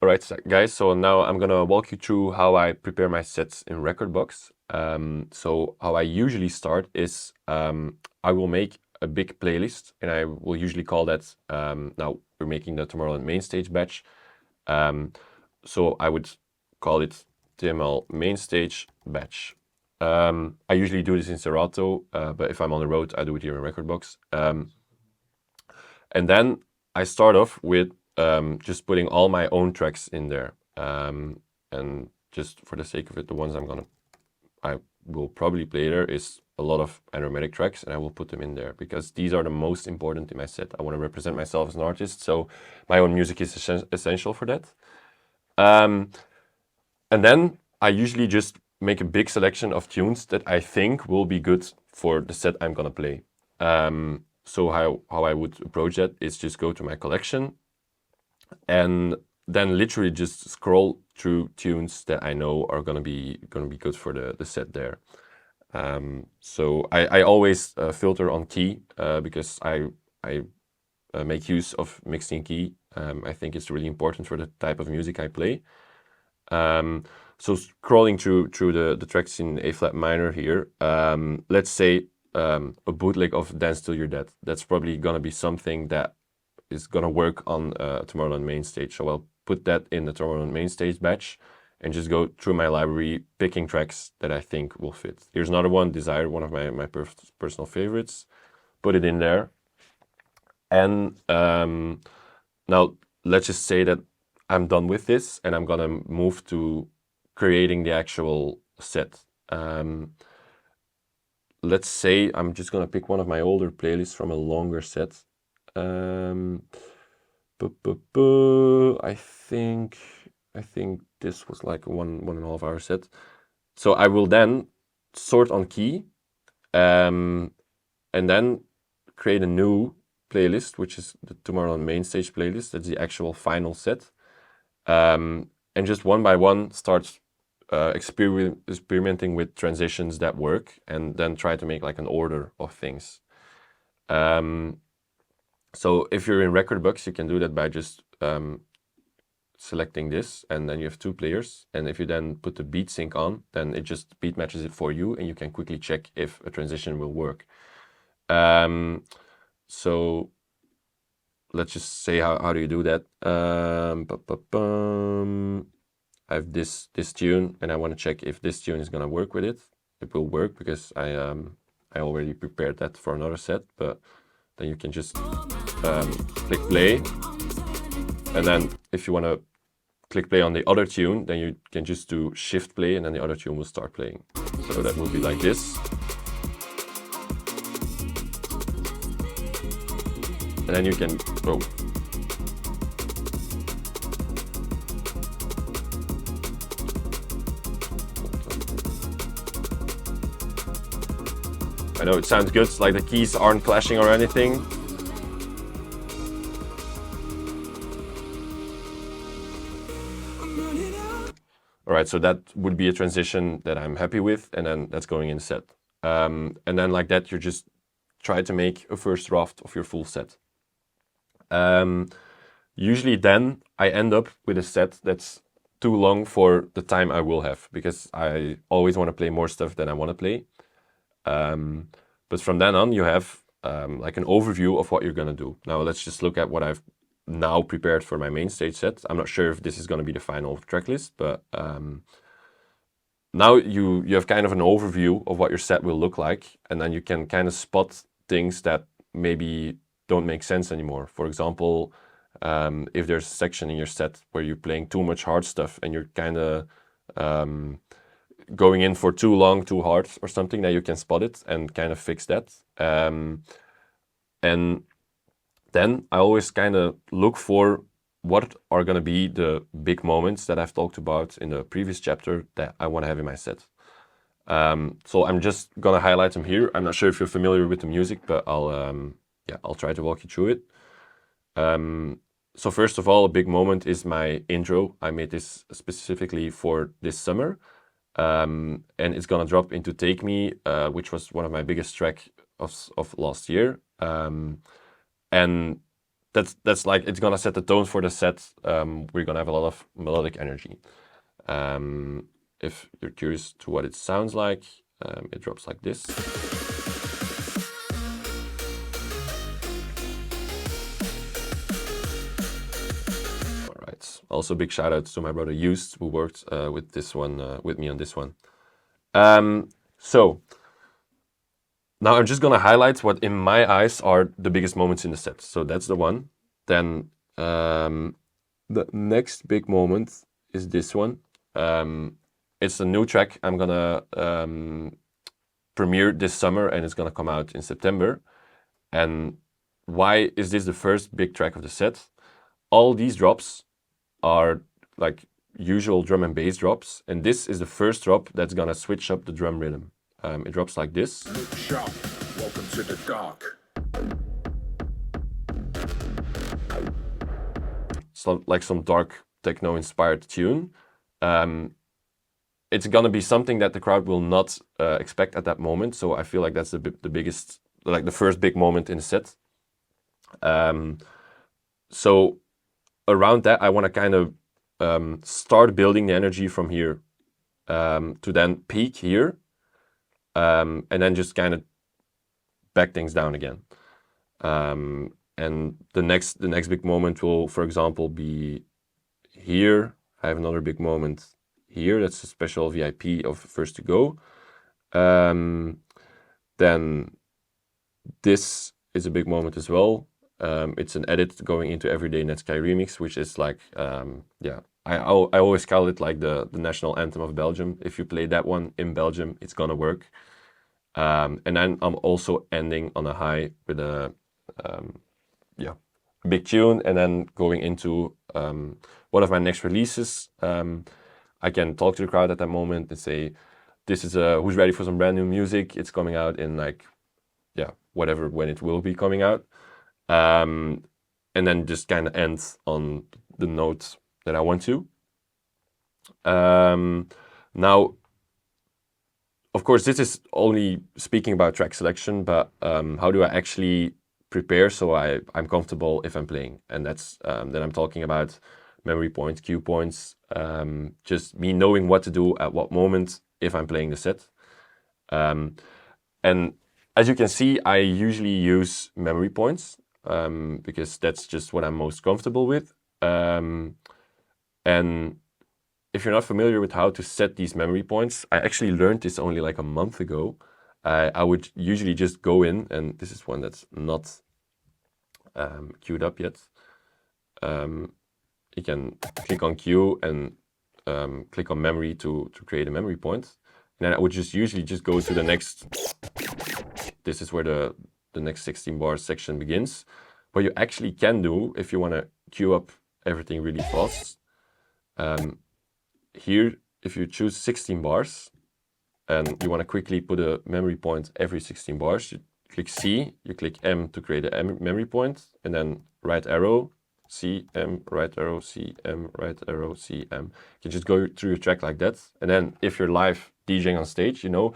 Alright, guys, so now I'm gonna walk you through how I prepare my sets in Rekordbox. So how I usually start is I will make a big playlist, and I will usually call that, now we're making the Tomorrowland MainStage batch. So I would call it TML MainStage batch. I usually do this in Serato, but if I'm on the road, I do it here in Rekordbox. And then I start off with just putting all my own tracks in there. And just for the sake of it, the ones I will probably play there is a lot of Andromedik tracks, and I will put them in there because these are the most important in my set. I want to represent myself as an artist, so my own music is essential for that. And then I usually just make a big selection of tunes that I think will be good for the set I'm gonna play. So how I would approach that is just go to my collection and then literally just scroll through tunes that I know are gonna be good for the set there. So I always filter on key because I make use of mixing key. I think it's really important for the type of music I play. So scrolling through the tracks in A flat minor here, let's say a bootleg of Dance Till You're Dead. That's probably gonna be something that is gonna work on Tomorrowland MainStage. So I'll put that in the Tomorrowland MainStage batch and just go through my library, picking tracks that I think will fit. Here's another one, Desire, one of my personal favorites. Put it in there. And now let's just say that I'm done with this and I'm gonna move to creating the actual set. Let's say I'm just gonna pick one of my older playlists from a longer set. I think this was like a 1.5 hour set. So I will then sort on key, and then create a new playlist, which is the Tomorrowland MainStage playlist. That's the actual final set. And just one by one start experimenting with transitions that work, and then try to make like an order of things. So if you're in Rekordbox, you can do that by just selecting this, and then you have two players. And if you then put the beat sync on, then it just beat matches it for you, and you can quickly check if a transition will work. So let's just say how do you do that? I have this tune, and I want to check if this tune is gonna work with it. It will work because I already prepared that for another set. But then you can just click play, and then if you want to click play on the other tune, then you can just do shift play, and then the other tune will start playing. So that will be like this. And then you can go. I know it sounds good, like the keys aren't clashing or anything. All right, so that would be a transition that I'm happy with, and then that's going in the set. And then like that, you just try to make a first draft of your full set. Usually then I end up with a set that's too long for the time I will have, because I always want to play more stuff than I want to play. But from then on, you have like an overview of what you're gonna do. Now let's just look at what I've now prepared for my MainStage set. I'm not sure if this is gonna be the final track list, but now you have kind of an overview of what your set will look like, and then you can kind of spot things that maybe don't make sense anymore. For example, if there's a section in your set where you're playing too much hard stuff and you're kind of going in for too long, too hard or something, that you can spot it and kind of fix that. And then I always kind of look for what are going to be the big moments that I've talked about in the previous chapter that I want to have in my set. So I'm just going to highlight them here. I'm not sure if you're familiar with the music, but I'll try to walk you through it. So first of all, a big moment is my intro. I made this specifically for this summer. And it's gonna drop into Take Me, which was one of my biggest tracks of last year. And that's like, it's gonna set the tone for the set. We're gonna have a lot of melodic energy. If you're curious to what it sounds like, it drops like this. All right. Also, big shout out to my brother Used, who worked with this one, with me on this one. So now I'm just gonna highlight what in my eyes are the biggest moments in the set. So that's the one. Then the next big moment is this one. It's a new track I'm gonna premiere this summer, and it's gonna come out in September. And why is this the first big track of the set? All these drops are like usual drum and bass drops, and this is the first drop that's gonna switch up the drum rhythm. It drops like this. Look sharp. Welcome to the dark. It's like some dark techno-inspired tune. It's gonna be something that the crowd will not expect at that moment. So I feel like that's the biggest, like the first big moment in the set. So around that, I want to kind of start building the energy from here to then peak here, and then just kind of back things down again. And the next big moment will, for example, be here. I have another big moment here. That's a special VIP of First to Go. Then this is a big moment as well. It's an edit going into Everyday Netsky Remix, which is like, yeah, I always call it like the national anthem of Belgium. If you play that one in Belgium, it's gonna work. And then I'm also ending on a high with a yeah, big tune, and then going into one of my next releases. I can talk to the crowd at that moment and say, this is who's ready for some brand new music. It's coming out in like, yeah, whatever, when it will be coming out. And then just kind of end on the note that I want to. Now, of course, this is only speaking about track selection, but how do I actually prepare so I'm comfortable if I'm playing? And that's then I'm talking about memory points, cue points, just me knowing what to do at what moment if I'm playing the set. And as you can see, I usually use memory points because that's just what I'm most comfortable with. And if you're not familiar with how to set these memory points, I actually learned this only like a month ago. I would usually just go in, and this is one that's not queued up yet. You can click on queue and click on memory to create a memory point. And then I would just usually just go to the next. This is where the next 16 bars section begins. What you actually can do if you want to queue up everything really fast. Here, if you choose 16 bars and you want to quickly put a memory point every 16 bars, you click C, you click M to create a memory point, and then right arrow, C, M, right arrow, C, M, right arrow, C, M. You can just go through your track like that. And then if you're live DJing on stage, you know,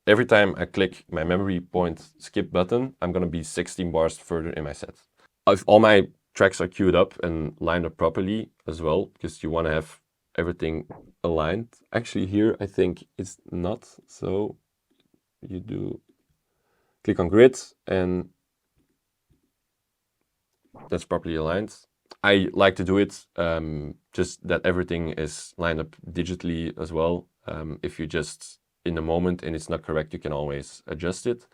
every time I click my memory point skip button, I'm going to be 16 bars further in my set. If all my tracks are queued up and lined up properly as well, because you want to have everything aligned. Actually here, I think it's not. So you do click on grid and that's properly aligned. I like to do it just that everything is lined up digitally as well. If you just in the moment and it's not correct, you can always adjust it.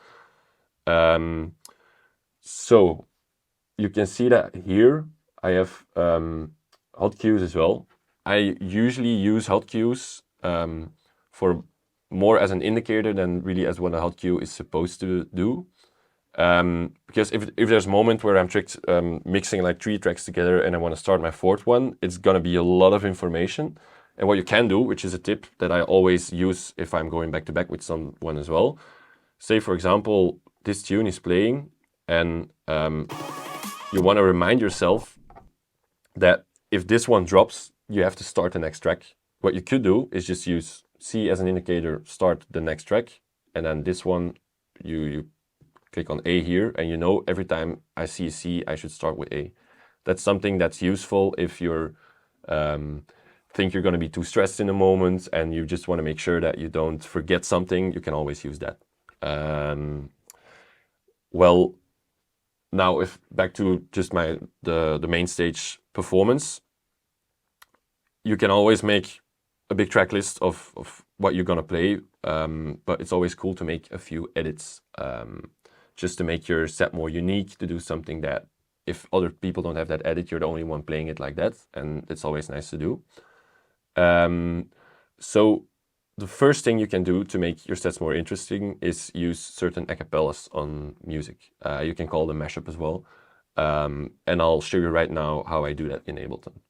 So you can see that here I have hot cues as well. I usually use hot cues for more as an indicator than really as what a hot cue is supposed to do. Because if there's a moment where I'm mixing like 3 tracks together and I want to start my 4th one, it's gonna be a lot of information. And what you can do, which is a tip that I always use if I'm going back to back with someone as well. Say for example, this tune is playing and you want to remind yourself that if this one drops, you have to start the next track. What you could do is just use C as an indicator, start the next track, and then this one, you click on A here, and you know every time I see C, I should start with A. that's something that's useful if you're think you're going to be too stressed in a moment and you just want to make sure that you don't forget something. You can always use that. Well, now if back to just the main stage performance, you can always make a big track list of what you're gonna play, but it's always cool to make a few edits, just to make your set more unique, to do something that if other people don't have that edit, you're the only one playing it like that, and it's always nice to do. So the first thing you can do to make your sets more interesting is use certain acapellas on music. You can call them mashup as well. And I'll show you right now how I do that in Ableton.